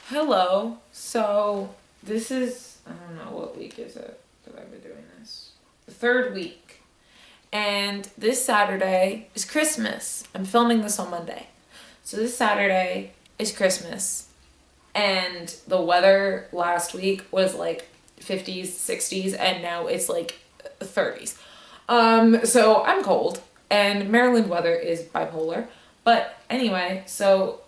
Hello. So this is, I don't know, what week is it that I've been doing this? The third week. And this Saturday is Christmas. I'm filming this on Monday. So this Saturday is Christmas. And the weather last week was like 50s, 60s, and now it's like 30s. So I'm cold, and Maryland weather is bipolar. But anyway, so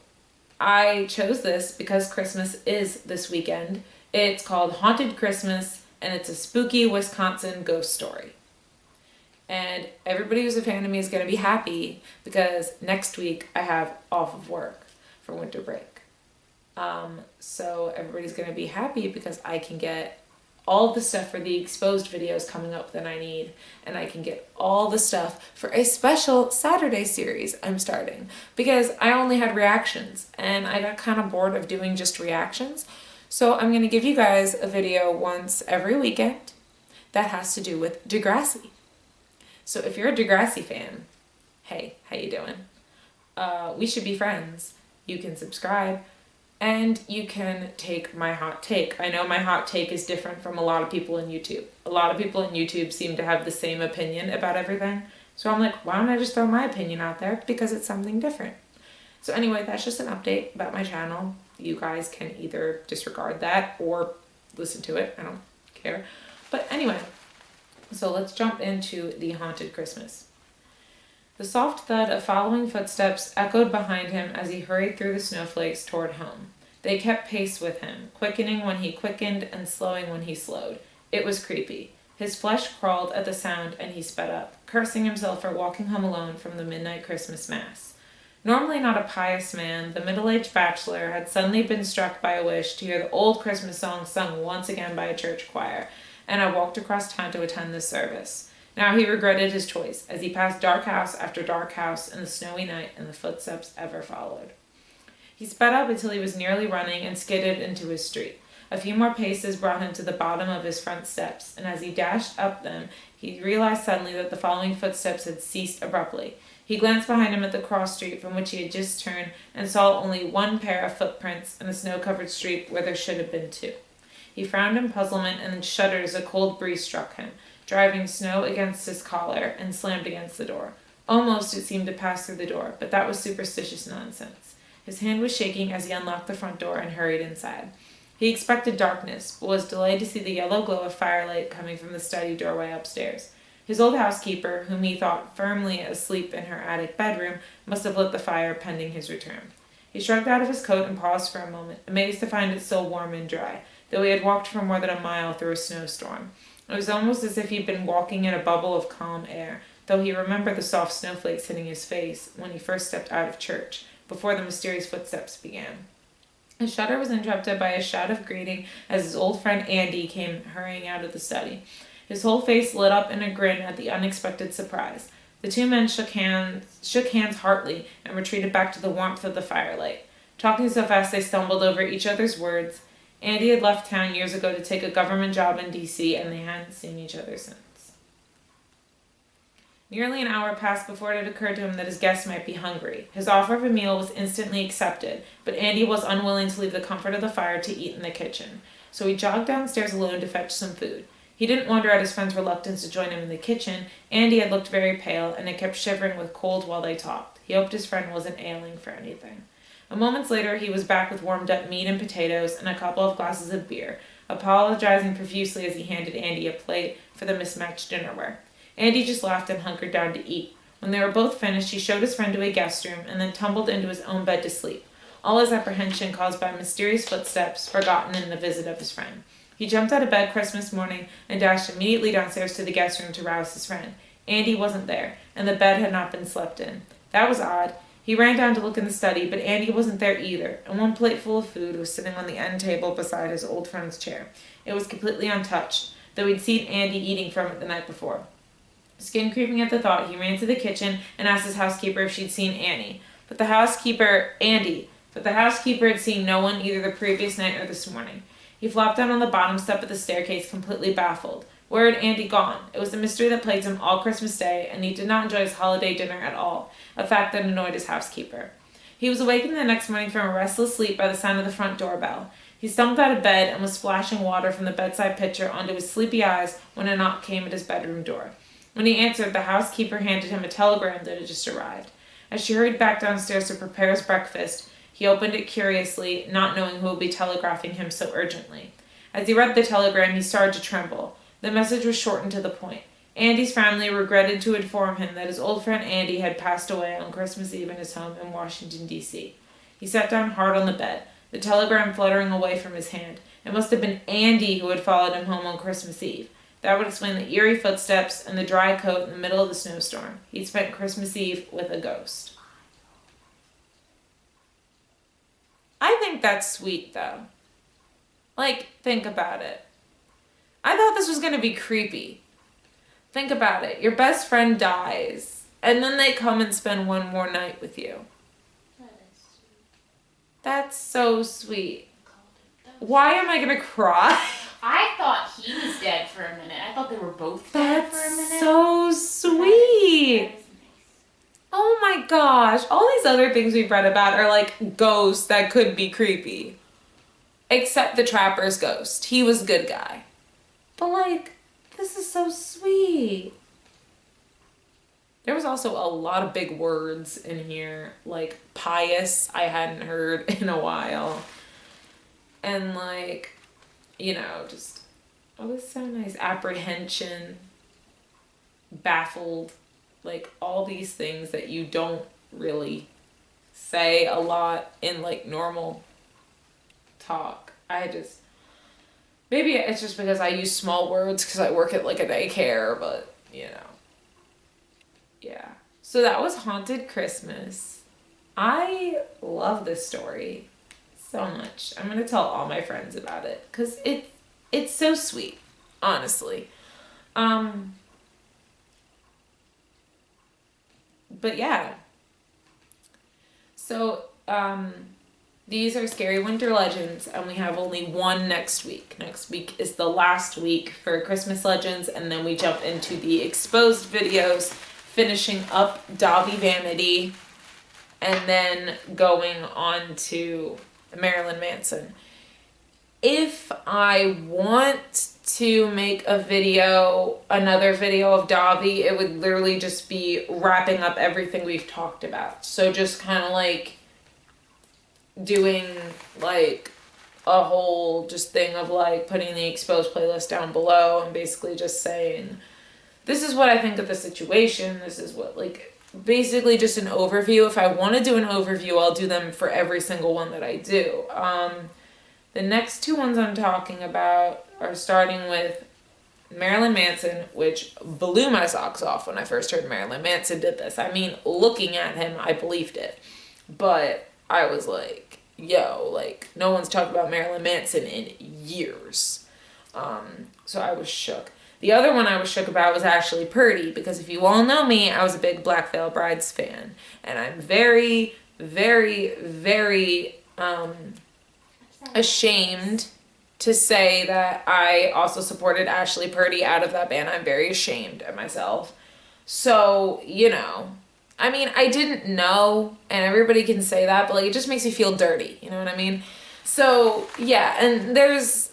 I chose this because Christmas is this weekend. It's called Haunted Christmas, and it's a spooky Wisconsin ghost story. And everybody who's a fan of me is going to be happy because next week I have off of work for winter break. So everybody's going to be happy because I can get all the stuff for the exposed videos coming up that I need, and I can get all the stuff for a special Saturday series I'm starting because I only had reactions and I got kind of bored of doing just reactions. So I'm going to give you guys a video once every weekend that has to do with Degrassi. So if you're a Degrassi fan, hey, how you doing? We should be friends. You can subscribe. And you can take my hot take. I know my hot take is different from a lot of people in YouTube. A lot of people in YouTube seem to have the same opinion about everything. So I'm like, why don't I just throw my opinion out there because it's something different. So anyway, that's just an update about my channel. You guys can either disregard that or listen to it. I don't care. But anyway, so let's jump into the Haunted Christmas. The soft thud of following footsteps echoed behind him as he hurried through the snowflakes toward home. They kept pace with him, quickening when he quickened and slowing when he slowed. It was creepy. His flesh crawled at the sound and he sped up, cursing himself for walking home alone from the midnight Christmas mass. Normally not a pious man, the middle-aged bachelor had suddenly been struck by a wish to hear the old Christmas song sung once again by a church choir, and had walked across town to attend the service. Now he regretted his choice, as he passed dark house after dark house in the snowy night, and the footsteps ever followed. He sped up until he was nearly running and skidded into his street. A few more paces brought him to the bottom of his front steps, and as he dashed up them, he realized suddenly that the following footsteps had ceased abruptly. He glanced behind him at the cross street from which he had just turned, and saw only one pair of footprints in a snow-covered street where there should have been two. He frowned in puzzlement and then shuddered as a cold breeze struck him, driving snow against his collar, and slammed against the door. Almost it seemed to pass through the door, but that was superstitious nonsense. His hand was shaking as he unlocked the front door and hurried inside. He expected darkness, but was delayed to see the yellow glow of firelight coming from the study doorway upstairs. His old housekeeper, whom he thought firmly asleep in her attic bedroom, must have lit the fire pending his return. He shrugged out of his coat and paused for a moment, amazed to find it still warm and dry, though he had walked for more than a mile through a snowstorm. It was almost as if he'd been walking in a bubble of calm air, though he remembered the soft snowflakes hitting his face when he first stepped out of church, before the mysterious footsteps began. His shudder was interrupted by a shout of greeting as his old friend Andy came hurrying out of the study. His whole face lit up in a grin at the unexpected surprise. The two men shook hands heartily and retreated back to the warmth of the firelight. Talking so fast they stumbled over each other's words. Andy had left town years ago to take a government job in D.C., and they hadn't seen each other since. Nearly an hour passed before it had occurred to him that his guest might be hungry. His offer of a meal was instantly accepted, but Andy was unwilling to leave the comfort of the fire to eat in the kitchen, so he jogged downstairs alone to fetch some food. He didn't wonder at his friend's reluctance to join him in the kitchen. Andy had looked very pale, and had kept shivering with cold while they talked. He hoped his friend wasn't ailing for anything. A moment later, he was back with warmed-up meat and potatoes and a couple of glasses of beer, apologizing profusely as he handed Andy a plate for the mismatched dinnerware. Andy just laughed and hunkered down to eat. When they were both finished, he showed his friend to a guest room and then tumbled into his own bed to sleep, all his apprehension caused by mysterious footsteps forgotten in the visit of his friend. He jumped out of bed Christmas morning and dashed immediately downstairs to the guest room to rouse his friend. Andy wasn't there, and the bed had not been slept in. That was odd. He ran down to look in the study, but Andy wasn't there either, and one plateful of food was sitting on the end table beside his old friend's chair. It was completely untouched, though he'd seen Andy eating from it the night before. Skin creeping at the thought, he ran to the kitchen and asked his housekeeper if she'd seen But the housekeeper had seen no one either the previous night or this morning. He flopped down on the bottom step of the staircase, completely baffled. Where had Andy gone? It was a mystery that plagued him all Christmas Day, and he did not enjoy his holiday dinner at all, a fact that annoyed his housekeeper. He was awakened the next morning from a restless sleep by the sound of the front doorbell. He stumped out of bed and was splashing water from the bedside pitcher onto his sleepy eyes when a knock came at his bedroom door. When he answered, the housekeeper handed him a telegram that had just arrived. As she hurried back downstairs to prepare his breakfast, he opened it curiously, not knowing who would be telegraphing him so urgently. As he read the telegram, he started to tremble. The message was short and to the point. Andy's family regretted to inform him that his old friend Andy had passed away on Christmas Eve in his home in Washington, D.C. He sat down hard on the bed, the telegram fluttering away from his hand. It must have been Andy who had followed him home on Christmas Eve. That would explain the eerie footsteps and the dry coat in the middle of the snowstorm. He'd spent Christmas Eve with a ghost. I think that's sweet, though. Like, think about it. I thought this was going to be creepy. Think about it. Your best friend dies, and then they come and spend one more night with you. That is sweet. That's so sweet. Why am I going to cry? I thought he was dead for a minute. I thought they were both dead for a minute. That's so sweet. That is nice. Oh my gosh. All these other things we've read about are like ghosts that could be creepy. Except the trapper's ghost. He was a good guy. But like, this is so sweet. There was also a lot of big words in here. Like pious, I hadn't heard in a while. And like, you know, just, oh, it was so nice. Apprehension, baffled, like all these things that you don't really say a lot in like normal talk. Maybe it's just because I use small words because I work at like a daycare, but you know. Yeah. So that was Haunted Christmas. I love this story so much. I'm going to tell all my friends about it because it's so sweet, honestly. But yeah. So, these are Scary Winter Legends, and we have only one next week. Next week is the last week for Christmas Legends, and then we jump into the exposed videos, finishing up Dobby Vanity, and then going on to Marilyn Manson. If I want to make a video, another video of Dobby, it would literally just be wrapping up everything we've talked about. So just kind of like doing like a whole just thing of like putting the exposed playlist down below and basically just saying, this is what I think of the situation. This is what, like, basically just an overview. If I want to do an overview, I'll do them for every single one that I do. The next two ones I'm talking about are starting with Marilyn Manson, which blew my socks off when I first heard Marilyn Manson did this. I mean, looking at him, I believed it. But I was like, yo, like, no one's talked about Marilyn Manson in years. So I was shook. The other one I was shook about was Ashley Purdy, because if you all know me, I was a big Black Veil Brides fan. And I'm very, very, very ashamed to say that I also supported Ashley Purdy out of that band. I'm very ashamed of myself. So, you know, I mean, I didn't know, and everybody can say that, but like, it just makes me feel dirty. You know what I mean? So yeah, and there's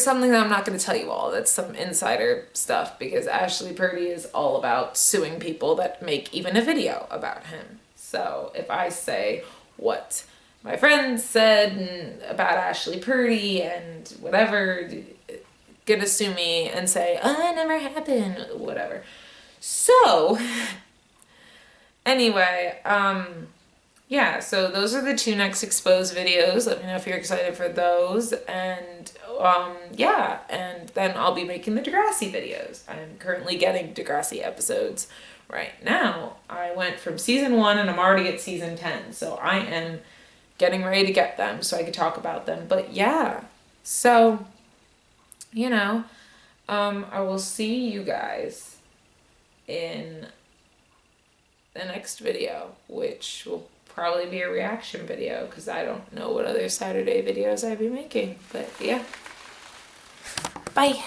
something that I'm not going to tell you all. That's some insider stuff, because Ashley Purdy is all about suing people that make even a video about him. So if I say what my friends said about Ashley Purdy and whatever, gonna sue me and say, oh, it never happened, whatever. So anyway, yeah, so those are the two next exposed videos. Let me know if you're excited for those. And yeah, and then I'll be making the Degrassi videos. I'm currently getting Degrassi episodes right now. I went from season 1 and I'm already at season 10. So I am getting ready to get them so I could talk about them. But yeah, so, you know, I will see you guys in the next video, which will probably be a reaction video because I don't know what other Saturday videos I'd be making. But yeah, bye.